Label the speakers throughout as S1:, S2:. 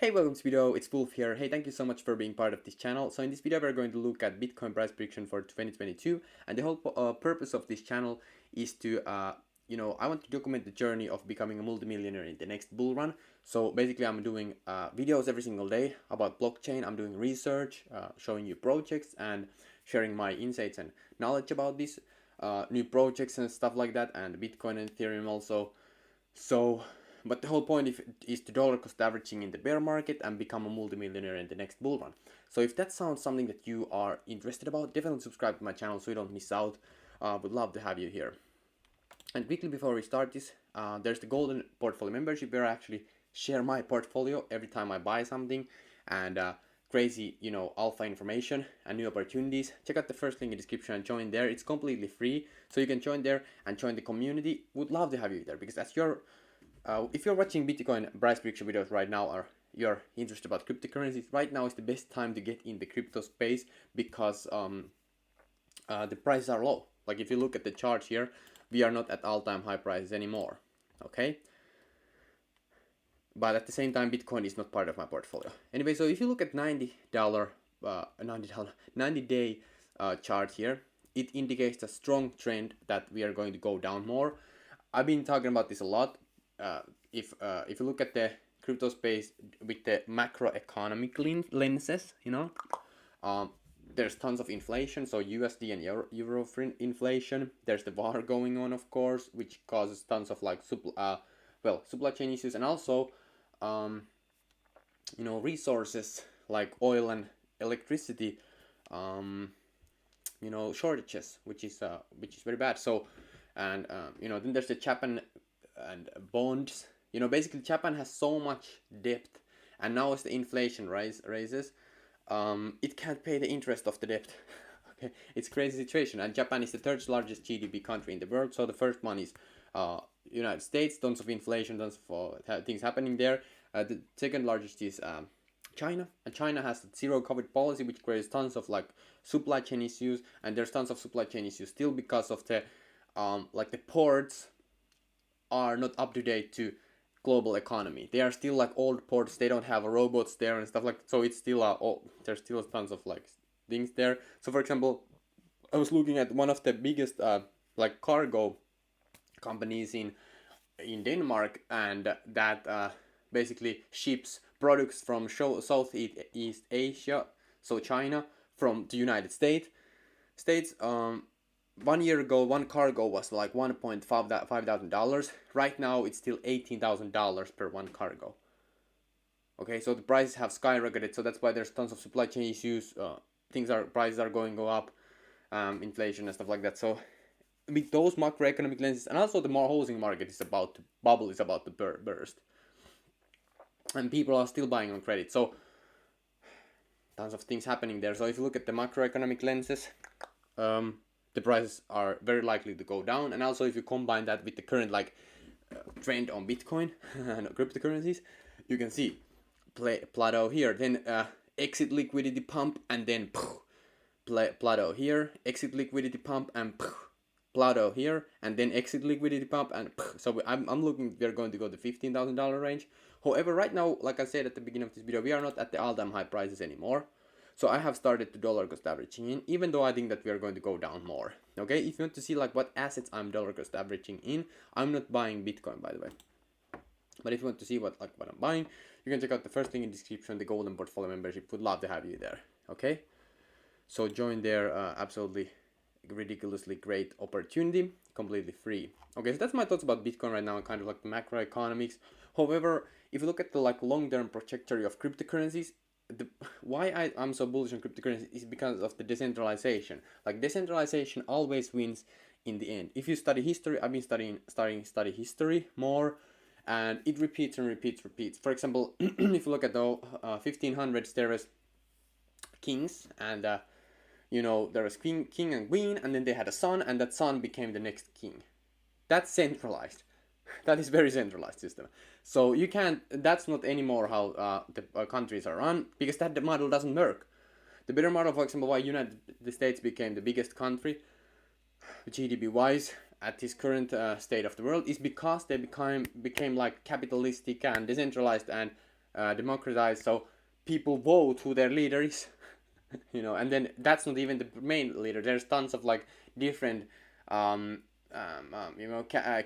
S1: Hey, welcome to this video, it's Wolf here. Hey, thank you so much for being part of this channel. So in this video we're going to look at Bitcoin price prediction for 2022, and the whole purpose of this channel is to I want to document the journey of becoming a multimillionaire in the next bull run. So basically I'm doing videos every single day about blockchain. I'm doing research, showing you projects and sharing my insights and knowledge about these new projects and stuff like that, and Bitcoin and Ethereum also. But the whole point is to dollar cost averaging in the bear market and become a multimillionaire in the next bull run. So if that sounds something that you are interested about, definitely subscribe to my channel so you don't miss out. Would love to have you here. And quickly before we start this, there's the golden portfolio membership where I actually share my portfolio every time I buy something, and crazy, alpha information and new opportunities. Check out the first link in the description and join there. It's completely free, so you can join there and join the community. Would love to have you there, because if you're watching Bitcoin price prediction videos right now, or you're interested about cryptocurrencies, right now is the best time to get in the crypto space, because the prices are low. Like if you look at the chart here, we are not at all-time high prices anymore, okay? But at the same time, Bitcoin is not part of my portfolio. Anyway, so if you look at $90 day chart here, it indicates a strong trend that we are going to go down more. I've been talking about this a lot. If you look at the crypto space with the macroeconomic lenses, there's tons of inflation. So USD and euro inflation. There's the war going on, of course, which causes tons of supply chain issues, and also resources like oil and electricity, shortages, which is very bad. So, and then there's the Japan and bonds. Basically Japan has so much debt, and now as the inflation raises, it can't pay the interest of the debt. Okay, it's a crazy situation, and Japan is the third largest GDP country in the world. So the first one is United States, tons of inflation, tons of things happening there. The second largest is China, and China has the zero COVID policy, which creates tons of supply chain issues, and there's tons of supply chain issues still because of the the ports are not up to date to global economy. They are still old ports. They don't have robots there and stuff so it's still there's still tons of things there. So for example, I was looking at one of the biggest cargo companies in Denmark, and that basically ships products from Southeast Asia, so China, from the United States. 1 year ago, one cargo was $1,500. Right now, it's still $18,000 per one cargo. Okay, so the prices have skyrocketed. So that's why there's tons of supply chain issues. Prices are going up, inflation and stuff like that. So with those macroeconomic lenses, and also the housing market is about to burst, and people are still buying on credit. So tons of things happening there. So if you look at the macroeconomic lenses, the prices are very likely to go down. And also if you combine that with the current trend on Bitcoin and cryptocurrencies, you can see plateau here, then exit liquidity pump, and then plateau here, exit liquidity pump, and plateau here, and then exit liquidity pump, and so I'm looking we're going to go to $15,000 range. However, right now, like I said at the beginning of this video, we are not at the all-time high prices anymore. So I have started to dollar cost averaging in, even though I think that we are going to go down more. Okay, if you want to see what assets I'm dollar cost averaging in, I'm not buying Bitcoin, by the way. But if you want to see what I'm buying, you can check out the first link in the description, the golden portfolio membership. Would love to have you there. Okay, so join there. Absolutely ridiculously great opportunity, completely free. Okay, so that's my thoughts about Bitcoin right now, kind of the macroeconomics. However, if you look at the long-term trajectory of cryptocurrencies, why I'm so bullish on cryptocurrency is because of the decentralization. Decentralization always wins in the end. If you study history, I've been study history more, and it repeats and repeats. For example, if you look at the 1500s, there was kings, and there was king and queen, and then they had a son, and that son became the next king. That's centralized. That is very centralized system. So you can't. That's not anymore how the countries are run, because the model doesn't work. The better model, for example, why United States became the biggest country, GDP wise, at this current state of the world, is because they became capitalistic and decentralized, and democratized, so people vote who their leader is. And then that's not even the main leader. There's tons of like different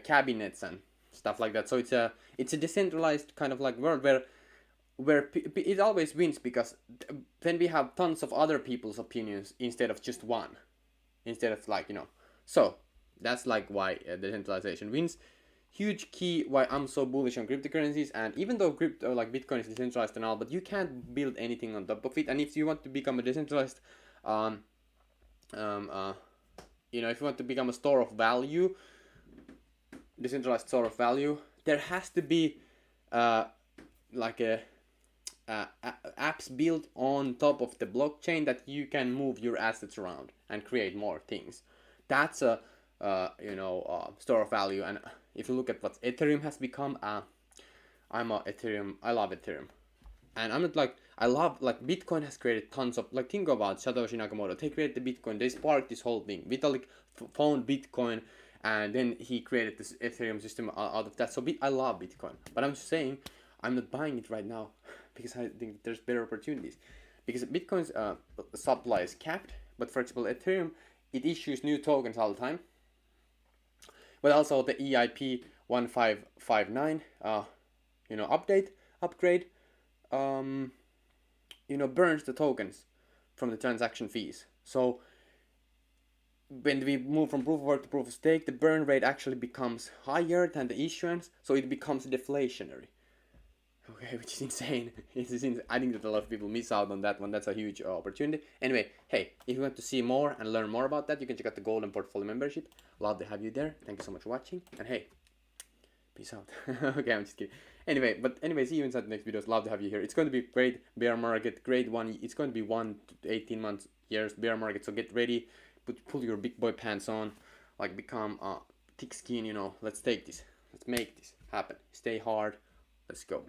S1: cabinets and stuff like that. So it's a decentralized kind of like world where it always wins, because then we have tons of other people's opinions instead of just one, instead of like so that's like why decentralization wins. Huge key why I'm so bullish on cryptocurrencies. And even though crypto like Bitcoin is decentralized and all, but you can't build anything on top of it. And if you want to become a decentralized if you want to become a store of value, decentralized store of value, there has to be like a apps built on top of the blockchain that you can move your assets around and create more things. That's a store of value. And if you look at what Ethereum has become, I love Ethereum, and I'm not like, I love like Bitcoin has created tons of like, think about Satoshi Nakamoto. They created the Bitcoin, they sparked this whole thing. Vitalik found Bitcoin, and then he created this Ethereum system out of that. So I love Bitcoin, but I'm just saying I'm not buying it right now because I think there's better opportunities. Because Bitcoin's supply is capped, but for example Ethereum, it issues new tokens all the time. But also the EIP 1559 upgrade burns the tokens from the transaction fees. So when we move from proof of work to proof of stake, the burn rate actually becomes higher than the issuance, so it becomes deflationary. Okay, which is insane. I think that a lot of people miss out on that one. That's a huge opportunity. Anyway, hey, if you want to see more and learn more about that, you can check out the Golden Portfolio membership. Love to have you there. Thank you so much for watching. And hey, peace out. Okay, I'm just kidding. Anyway, see you inside the next videos. Love to have you here. It's going to be great bear market, great one. It's going to be 1 to 18 months, years bear market. So get ready. Pull your big boy pants on. Like become thick skin. Let's take this. Let's make this happen. Stay hard. Let's go.